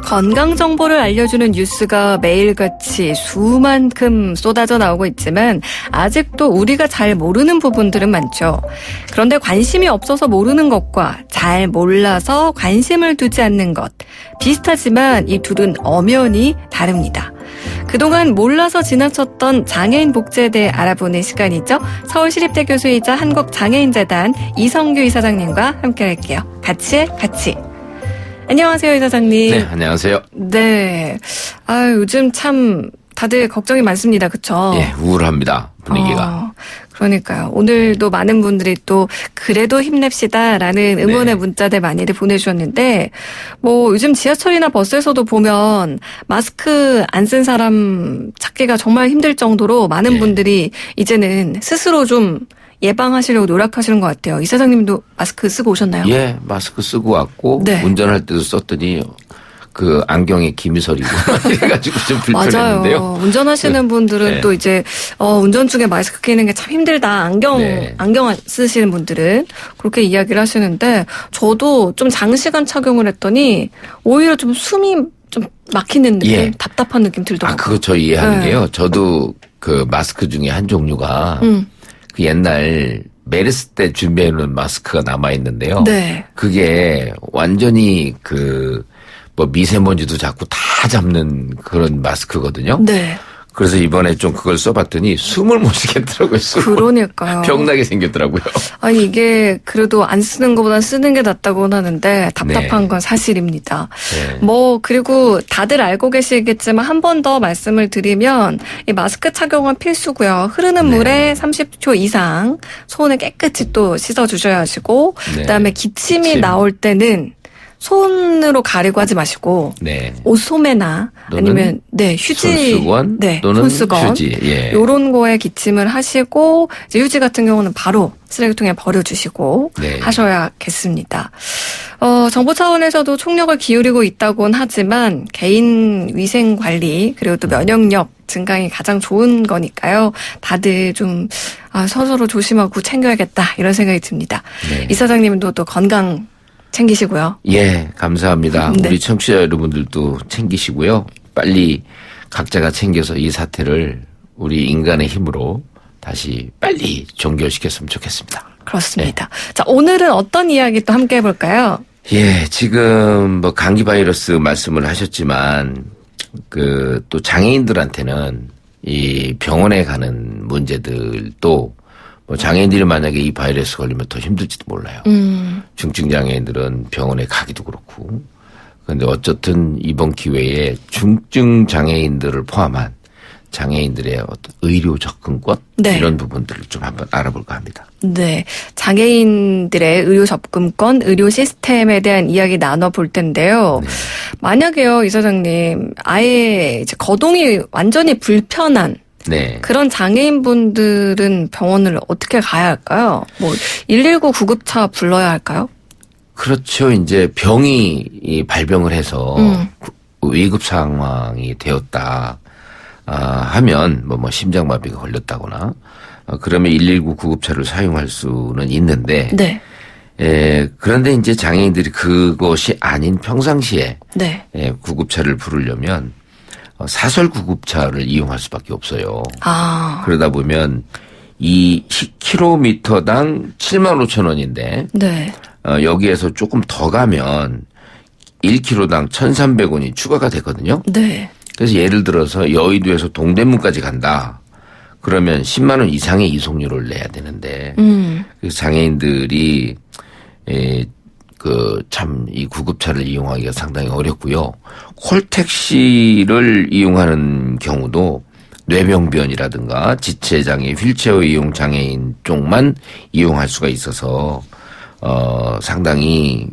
건강 정보를 알려주는 뉴스가 매일같이 수만큼 쏟아져 나오고 있지만 아직도 우리가 잘 모르는 부분들은 많죠. 그런데 관심이 없어서 모르는 것과 잘 몰라서 관심을 두지 않는 것. 비슷하지만 이 둘은 엄연히 다릅니다. 그동안 몰라서 지나쳤던 장애인 복지에 대해 알아보는 시간이죠. 서울시립대 교수이자 한국장애인재단 이성규 이사장님과 함께 할게요. 같이. 안녕하세요, 이사장님. 네, 안녕하세요. 네. 요즘 참 다들 걱정이 많습니다. 그쵸? 예, 우울합니다. 분위기가. 그러니까요. 오늘도 많은 분들이 또 그래도 힘냅시다라는 응원의 문자들 많이들 보내주셨는데 요즘 지하철이나 버스에서도 보면 마스크 안 쓴 사람 찾기가 정말 힘들 정도로 많은 분들이 이제는 스스로 좀 예방하시려고 노력하시는 것 같아요. 이사장님도 마스크 쓰고 오셨나요? 예, 마스크 쓰고 왔고 운전할 때도 썼더니 그 안경에 김이 서리고 이래가지고 좀 불편했는데요. 맞아요. 운전하시는 분들은 또 이제 운전 중에 마스크 끼는 게 참 힘들다. 안경 쓰시는 분들은 그렇게 이야기를 하시는데 저도 좀 장시간 착용을 했더니 오히려 좀 숨이 좀 막히는 느낌, 답답한 느낌 들더라고요. 그거 저 이해하는 게요. 저도 그 마스크 중에 한 종류가 그 옛날 메르스 때 준비해놓은 마스크가 남아있는데요. 네. 그게 완전히 미세먼지도 자꾸 다 잡는 그런 마스크거든요. 네. 그래서 이번에 좀 그걸 써봤더니 숨을 못 쉬겠더라고요. 그러니까요. 병나게 생겼더라고요. 아니 이게 그래도 안 쓰는 것보다 쓰는 게 낫다고는 하는데 답답한 건 사실입니다. 그리고 다들 알고 계시겠지만 한 번 더 말씀을 드리면 이 마스크 착용은 필수고요. 흐르는 물에 30초 이상 손을 깨끗이 또 씻어주셔야 하시고 그다음에 기침이 나올 때는 손으로 가리고 하지 마시고 옷소매나 아니면 휴지, 손수건 또는 손수건 휴지 이런 거에 기침을 하시고 이제 휴지 같은 경우는 바로 쓰레기통에 버려주시고 하셔야겠습니다. 정부 차원에서도 총력을 기울이고 있다고는 하지만 개인 위생 관리 그리고 또 면역력 증강이 가장 좋은 거니까요. 다들 좀 서로 조심하고 챙겨야겠다 이런 생각이 듭니다. 이사장님도 또 건강 챙기시고요. 예, 감사합니다. 우리 청취자 여러분들도 챙기시고요. 빨리 각자가 챙겨서 이 사태를 우리 인간의 힘으로 다시 빨리 종결시켰으면 좋겠습니다. 그렇습니다. 자, 오늘은 어떤 이야기 또 함께 해볼까요? 예, 지금 감기 바이러스 말씀을 하셨지만 또 장애인들한테는 이 병원에 가는 문제들도 장애인들이 만약에 이 바이러스 걸리면 더 힘들지도 몰라요. 중증 장애인들은 병원에 가기도 그렇고. 그런데 어쨌든 이번 기회에 중증 장애인들을 포함한 장애인들의 어떤 의료 접근권 이런 부분들을 좀 한번 알아볼까 합니다. 네, 장애인들의 의료 접근권, 의료 시스템에 대한 이야기 나눠볼 텐데요. 만약에요, 이사장님, 아예 이제 거동이 완전히 불편한 그런 장애인분들은 병원을 어떻게 가야 할까요? 119 구급차 불러야 할까요? 그렇죠. 이제 병이 발병을 해서 위급 상황이 되었다 하면 심장마비가 걸렸다거나 그러면 119 구급차를 사용할 수는 있는데 그런데 이제 장애인들이 그것이 아닌 평상시에 구급차를 부르려면 사설 구급차를 이용할 수밖에 없어요. 그러다 보면 이 10km당 75,000원인데 여기에서 조금 더 가면 1km당 1,300원이 추가가 되거든요. 그래서 예를 들어서 여의도에서 동대문까지 간다. 그러면 10만 원 이상의 이송료를 내야 되는데 그래서 장애인들이 참 이 구급차를 이용하기가 상당히 어렵고요. 콜택시를 이용하는 경우도 뇌병변이라든가 지체장애, 휠체어 이용 장애인 쪽만 이용할 수가 있어서 상당히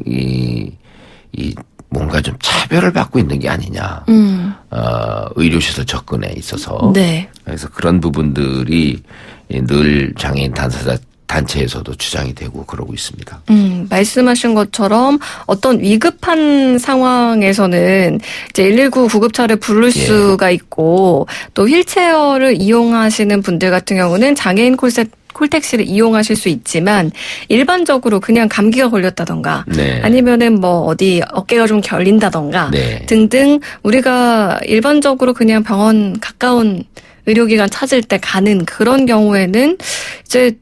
뭔가 좀 차별을 받고 있는 게 아니냐. 의료시설 접근에 있어서. 그래서 그런 부분들이 늘 장애인 단체에서도 주장이 되고 그러고 있습니다. 말씀하신 것처럼 어떤 위급한 상황에서는 이제 119 구급차를 부를 수가 있고 또 휠체어를 이용하시는 분들 같은 경우는 장애인 콜택시를 이용하실 수 있지만 일반적으로 그냥 감기가 걸렸다던가 네. 아니면은 뭐 어디 어깨가 좀 결린다던가 네. 등등 우리가 일반적으로 그냥 병원 가까운 의료기관 찾을 때 가는 그런 경우에는 이제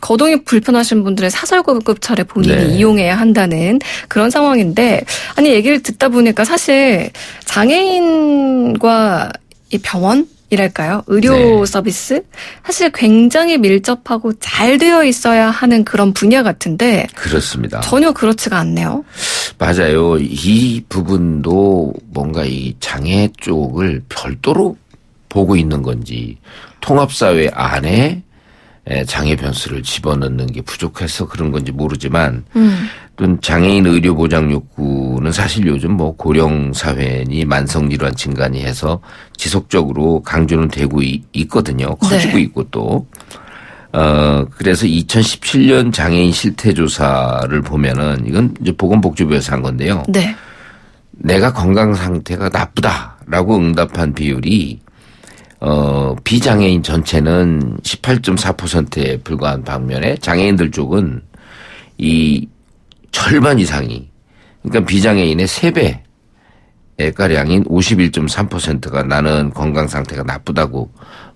거동이 불편하신 분들은 사설급차를 본인이 네. 이용해야 한다는 그런 상황인데 아니 얘기를 듣다 보니까 사실 장애인과 이 병원이랄까요? 의료 네. 서비스? 사실 굉장히 밀접하고 잘 되어 있어야 하는 그런 분야 같은데 그렇습니다. 전혀 그렇지가 않네요. 맞아요. 이 부분도 뭔가 이 장애 쪽을 별도로 보고 있는 건지 통합사회 안에 장애 변수를 집어넣는 게 부족해서 그런 건지 모르지만 또 장애인 의료 보장 욕구는 사실 요즘 뭐 고령 사회니 만성 질환 증가니 해서 지속적으로 강조는 되고 있거든요. 커지고 네. 있고 또 그래서 2017년 장애인 실태 조사를 보면은 이건 이제 보건복지부에서 한 건데요. 네. 내가 건강 상태가 나쁘다라고 응답한 비율이 비장애인 전체는 18.4%에 불과한 반면에 장애인들 쪽은 이 절반 이상이 그러니까 비장애인의 3배 가량인 51.3%가 나는 건강 상태가 나쁘다고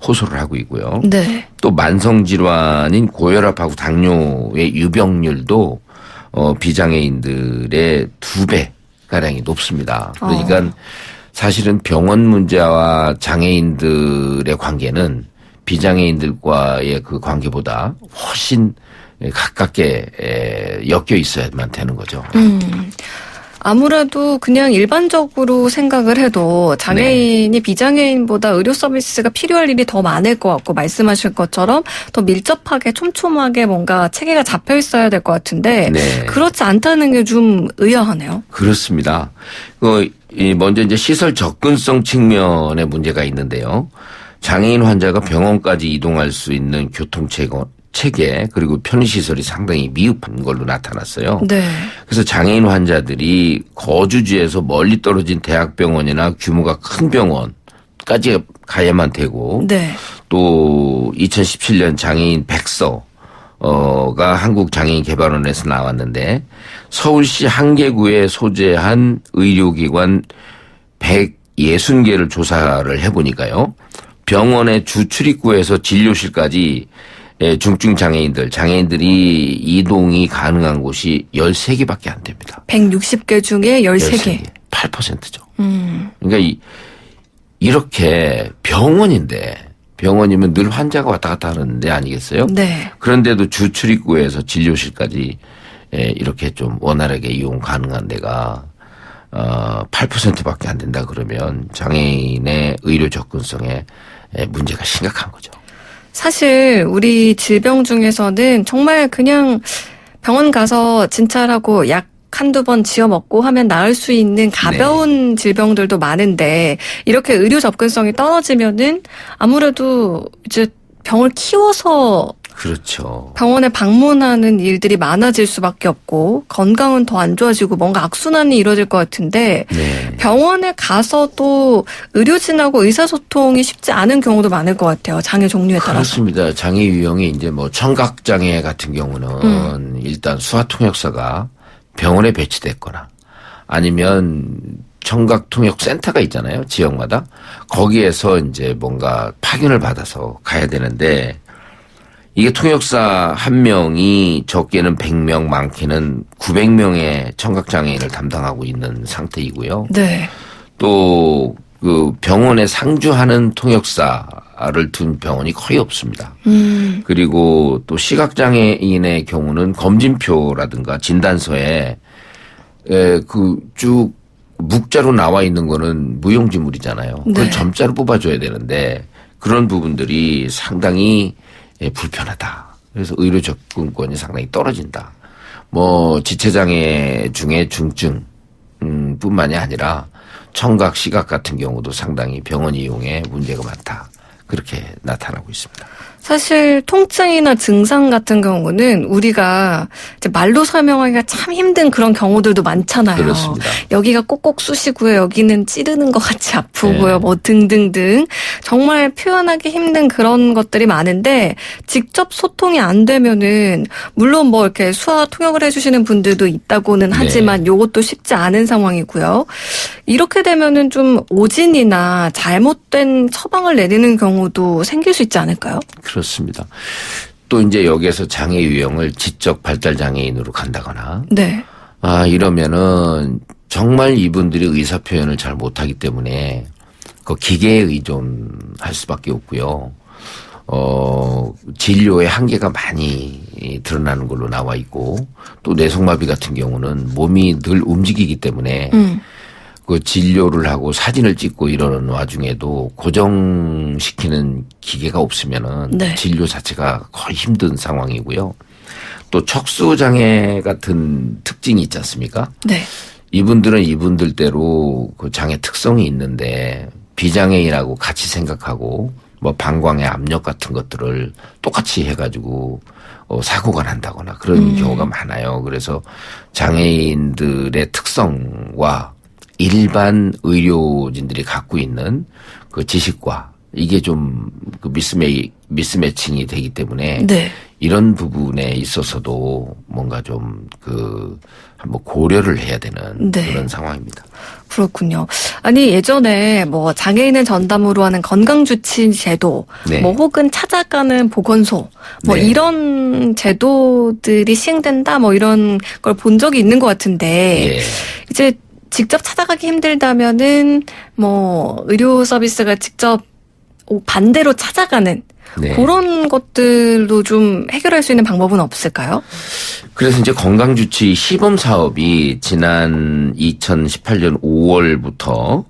호소를 하고 있고요. 네. 또 만성 질환인 고혈압하고 당뇨의 유병률도 비장애인들의 2배 가량이 높습니다. 그러니까 사실은 병원 문제와 장애인들의 관계는 비장애인들과의 그 관계보다 훨씬 가깝게 엮여 있어야만 되는 거죠. 아무래도 그냥 일반적으로 생각을 해도 장애인이 비장애인보다 의료 서비스가 필요할 일이 더 많을 것 같고 말씀하실 것처럼 더 밀접하게 촘촘하게 뭔가 체계가 잡혀 있어야 될 것 같은데 네. 그렇지 않다는 게 좀 의아하네요. 그렇습니다. 먼저 이제 시설 접근성 측면에 문제가 있는데요. 장애인 환자가 병원까지 이동할 수 있는 교통체계 그리고 편의시설이 상당히 미흡한 걸로 나타났어요. 네. 그래서 장애인 환자들이 거주지에서 멀리 떨어진 대학병원이나 규모가 큰 병원까지 가야만 되고 네. 또 2017년 장애인 100서가 한국장애인개발원에서 나왔는데 서울시 한 개구에 소재한 의료기관 160개를 조사를 해보니까요. 병원의 주 출입구에서 진료실까지 중증 장애인들이 이동이 가능한 곳이 13개밖에 안 됩니다. 160개 중에 13개. 8%죠. 그러니까 이렇게 병원이면 늘 환자가 왔다 갔다 하는데 아니겠어요? 네. 그런데도 주 출입구에서 진료실까지 이렇게 좀 원활하게 이용 가능한 데가 8%밖에 안 된다 그러면 장애인의 의료 접근성에 문제가 심각한 거죠. 사실 우리 질병 중에서는 정말 그냥 병원 가서 진찰하고 약 한두 번 지어 먹고 하면 나을 수 있는 가벼운 질병들도 많은데 이렇게 의료 접근성이 떨어지면은 아무래도 이제 병을 키워서 그렇죠. 병원에 방문하는 일들이 많아질 수밖에 없고 건강은 더 안 좋아지고 뭔가 악순환이 이루어질 것 같은데 네. 병원에 가서도 의료진하고 의사소통이 쉽지 않은 경우도 많을 것 같아요. 장애 종류에 따라서. 그렇습니다. 장애 유형이 이제 뭐 청각장애 같은 경우는 일단 수화통역사가 병원에 배치됐거나 아니면 청각통역센터가 있잖아요. 지역마다. 거기에서 이제 뭔가 파견을 받아서 가야 되는데 이게 통역사 한 명이 적게는 100명, 많게는 900명의 청각장애인을 담당하고 있는 상태이고요. 네. 또 그 병원에 상주하는 통역사를 둔 병원이 거의 없습니다. 그리고 또 시각장애인의 경우는 검진표라든가 진단서에 그 쭉 묵자로 나와 있는 거는 무용지물이잖아요. 그걸 네. 점자로 뽑아줘야 되는데 그런 부분들이 상당히 불편하다. 그래서 의료 접근권이 상당히 떨어진다. 뭐 지체장애 중에 중증 뿐만이 아니라 청각, 시각 같은 경우도 상당히 병원 이용에 문제가 많다. 그렇게 나타나고 있습니다. 사실 통증이나 증상 같은 경우는 우리가 이제 말로 설명하기가 참 힘든 그런 경우들도 많잖아요. 그렇습니다. 여기가 꼭꼭 쑤시고요. 여기는 찌르는 것 같이 아프고요. 네. 뭐 등등등. 정말 표현하기 힘든 그런 것들이 많은데 직접 소통이 안 되면은 물론 뭐 이렇게 수화 통역을 해주시는 분들도 있다고는 하지만 요것도 쉽지 않은 상황이고요. 이렇게 되면은 좀 오진이나 잘못된 처방을 내리는 경우도 생길 수 있지 않을까요? 그렇습니다. 또 이제 여기에서 장애 유형을 지적 발달 장애인으로 간다거나 네. 이러면은 정말 이분들이 의사 표현을 잘 못하기 때문에 그 기계에 의존할 수밖에 없고요. 진료의 한계가 많이 드러나는 걸로 나와 있고 또 뇌성마비 같은 경우는 몸이 늘 움직이기 때문에 그 진료를 하고 사진을 찍고 이러는 와중에도 고정시키는 기계가 없으면은 네. 진료 자체가 거의 힘든 상황이고요. 또 척수장애 같은 특징이 있지 않습니까? 네. 이분들은 이분들대로 그 장애 특성이 있는데 비장애인하고 같이 생각하고 뭐 방광의 압력 같은 것들을 똑같이 해가지고 사고가 난다거나 그런 경우가 많아요. 그래서 장애인들의 특성과 일반 의료진들이 갖고 있는 그 지식과 이게 좀 그 미스매칭이 되기 때문에 네. 이런 부분에 있어서도 뭔가 좀 한번 고려를 해야 되는 네. 그런 상황입니다. 그렇군요. 아니 예전에 뭐 장애인을 전담으로 하는 건강주치 제도, 네. 뭐 혹은 찾아가는 보건소, 뭐 네. 이런 제도들이 시행된다, 뭐 이런 걸 본 적이 있는 것 같은데 예. 이제 직접 찾아가기 힘들다면은 뭐 의료 서비스가 직접 반대로 찾아가는 네. 그런 것들도 좀 해결할 수 있는 방법은 없을까요? 그래서 이제 건강주치 시범 사업이 지난 2018년 5월부터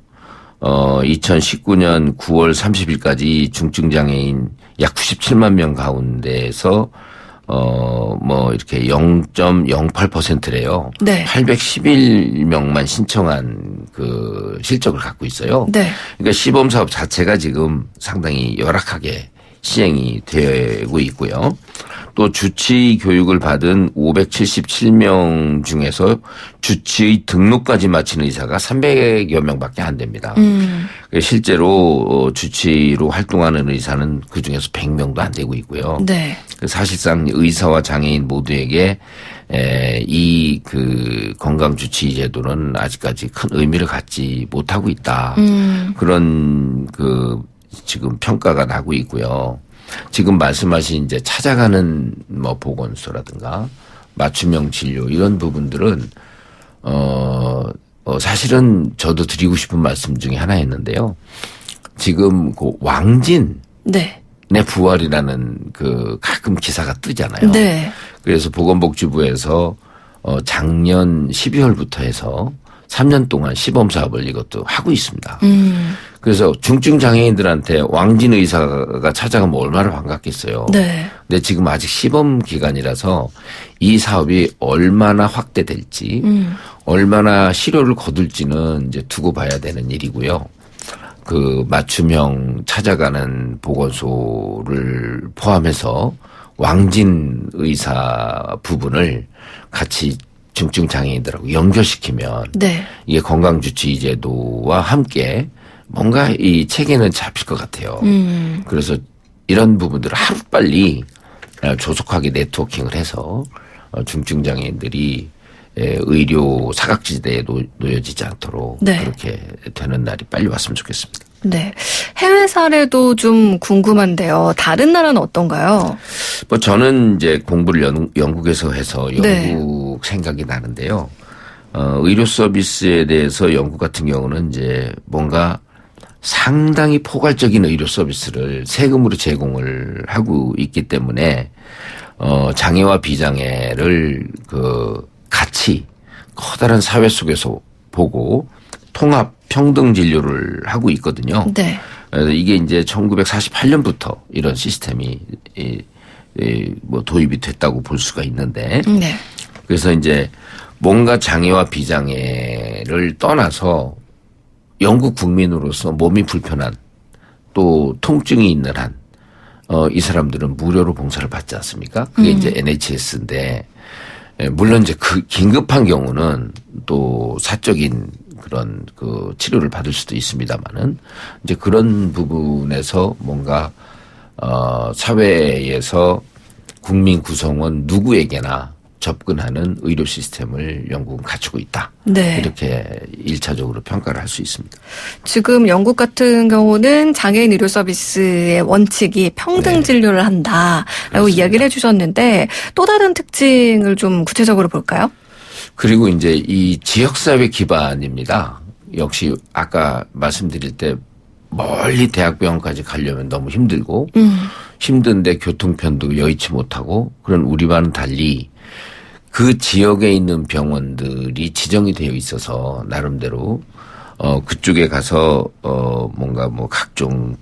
2019년 9월 30일까지 중증장애인 약 97만 명 가운데서 뭐 이렇게 0.08%래요. 네. 811명만 신청한 그 실적을 갖고 있어요. 네. 그러니까 시범 사업 자체가 지금 상당히 열악하게 시행이 되고 있고요. 또 주치 교육을 받은 577명 중에서 주치의 등록까지 마친 의사가 300여 명밖에 안 됩니다. 실제로 주치로 활동하는 의사는 그중에서 100명도 안 되고 있고요. 네. 사실상 의사와 장애인 모두에게 이 건강주치 제도는 아직까지 큰 의미를 갖지 못하고 있다. 그런 지금 평가가 나고 있고요. 지금 말씀하신 이제 찾아가는 뭐 보건소라든가 맞춤형 진료 이런 부분들은 사실은 저도 드리고 싶은 말씀 중에 하나였는데요. 지금 그 왕진의 네. 부활이라는 가끔 기사가 뜨잖아요. 네. 그래서 보건복지부에서 작년 12월부터 해서 3년 동안 시범 사업을 이것도 하고 있습니다. 그래서 중증 장애인들한테 왕진 의사가 찾아가면 얼마나 반갑겠어요. 네. 근데 지금 아직 시범 기간이라서 이 사업이 얼마나 확대될지, 얼마나 실효를 거둘지는 이제 두고 봐야 되는 일이고요. 맞춤형 찾아가는 보건소를 포함해서 왕진 의사 부분을 같이 중증 장애인들하고 연결시키면 네. 이게 건강주치 제도와 함께 뭔가 이 체계는 잡힐 것 같아요. 그래서 이런 부분들을 하루빨리 조속하게 네트워킹을 해서 중증 장애인들이 의료 사각지대에 놓여지지 않도록 네. 그렇게 되는 날이 빨리 왔으면 좋겠습니다. 네. 해외 사례도 좀 궁금한데요. 다른 나라는 어떤가요? 뭐 저는 이제 공부를 영국에서 해서 영국 네. 생각이 나는데요. 의료 서비스에 대해서 영국 같은 경우는 이제 뭔가 상당히 포괄적인 의료 서비스를 세금으로 제공을 하고 있기 때문에 장애와 비장애를 같이 커다란 사회 속에서 보고 통합 평등 진료를 하고 있거든요. 네. 이게 이제 1948년부터 이런 시스템이 뭐 도입이 됐다고 볼 수가 있는데 네. 그래서 이제 뭔가 장애와 비장애를 떠나서 영국 국민으로서 몸이 불편한 또 통증이 있는 한 이 사람들은 무료로 봉사를 받지 않습니까? 그게 이제 NHS인데, 물론 이제 그 긴급한 경우는 또 사적인 그런 그 치료를 받을 수도 있습니다만은 이제 그런 부분에서 뭔가 사회에서 국민 구성원 누구에게나 접근하는 의료 시스템을 영국은 갖추고 있다. 네. 이렇게 1차적으로 평가를 할 수 있습니다. 지금 영국 같은 경우는 장애인 의료 서비스의 원칙이 평등 진료를 한다라고 그렇습니다. 이야기를 해주셨는데 또 다른 특징을 좀 구체적으로 볼까요? 그리고 이제 이 지역사회 기반입니다. 역시 아까 말씀드릴 때 멀리 대학병원까지 가려면 너무 힘들고 힘든데 교통편도 여의치 못하고 그런 우리와는 달리 그 지역에 있는 병원들이 지정이 되어 있어서 나름대로 그쪽에 가서 뭔가 뭐 각종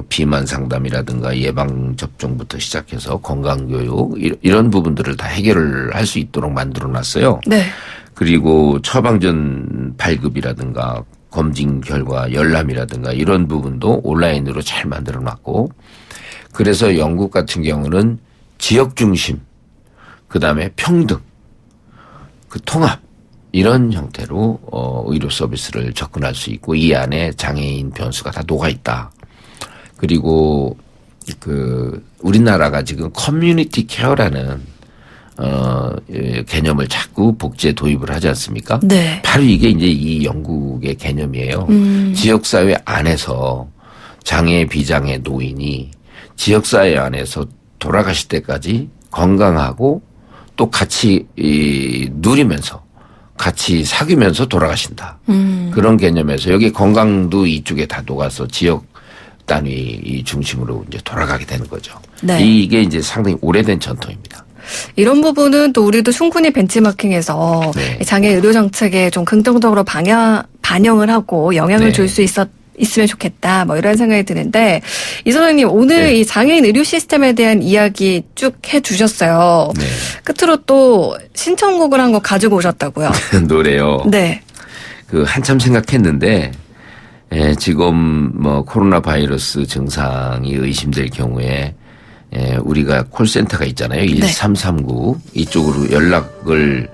비만 상담이라든가 예방 접종부터 시작해서 건강 교육 이런 부분들을 다 해결을 할 수 있도록 만들어 놨어요. 네. 그리고 처방전 발급이라든가 검진 결과 열람이라든가 이런 부분도 온라인으로 잘 만들어 놨고 그래서 영국 같은 경우는 지역 중심 그다음에 평등 그 통합 이런 형태로 의료 서비스를 접근할 수 있고 이 안에 장애인 변수가 다 녹아 있다. 그리고 그 우리나라가 지금 커뮤니티 케어라는 개념을 자꾸 복지에 도입을 하지 않습니까? 네. 바로 이게 이제 이 영국의 개념이에요. 지역사회 안에서 장애 비장애 노인이 지역사회 안에서 돌아가실 때까지 건강하고 또 같이 누리면서 같이 사귀면서 돌아가신다. 그런 개념에서 여기 건강도 이쪽에 다 녹아서 지역 단위 중심으로 이제 돌아가게 되는 거죠. 네. 이게 이제 상당히 오래된 전통입니다. 이런 부분은 또 우리도 충분히 벤치마킹해서 네. 장애 의료 정책에 좀 긍정적으로 반영을 하고 영향을 네. 줄 수 있으면 좋겠다. 뭐 이런 생각이 드는데 이 소장님 오늘 네. 이 장애인 의료 시스템에 대한 이야기 쭉 해주셨어요. 네. 끝으로 또 신청곡을 한 거 가지고 오셨다고요. 노래요. 네. 그 한참 생각했는데 지금 뭐 코로나 바이러스 증상이 의심될 경우에 우리가 콜센터가 있잖아요. 1339 이쪽으로 연락을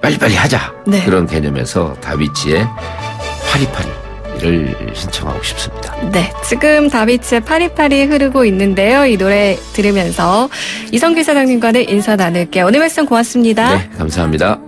빨리빨리 하자. 네. 그런 개념에서 다비치의 파리파리를 신청하고 싶습니다. 네. 지금 다비치의 파리파리 흐르고 있는데요. 이 노래 들으면서 이성규 사장님과는 인사 나눌게요. 오늘 말씀 고맙습니다. 네, 감사합니다.